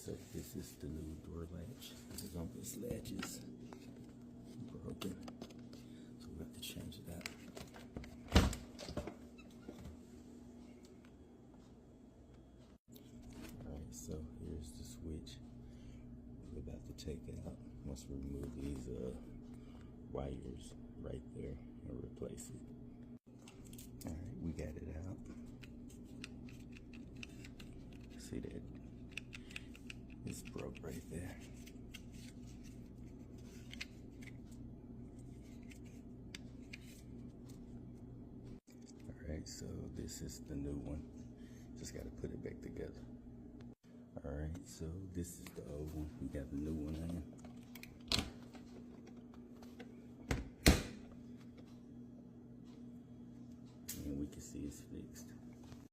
so this is the new door latch. This latch is broken, so we have to change it out. Alright, so here's the switch. We're about to take it out. Once we remove these wires right there and replace it. Alright, we got it out. See that? It's broke right there. Alright, so this is the new one. Just got to put it back together. Alright, so this is the old one. We got the new one in. And we can see it's fixed.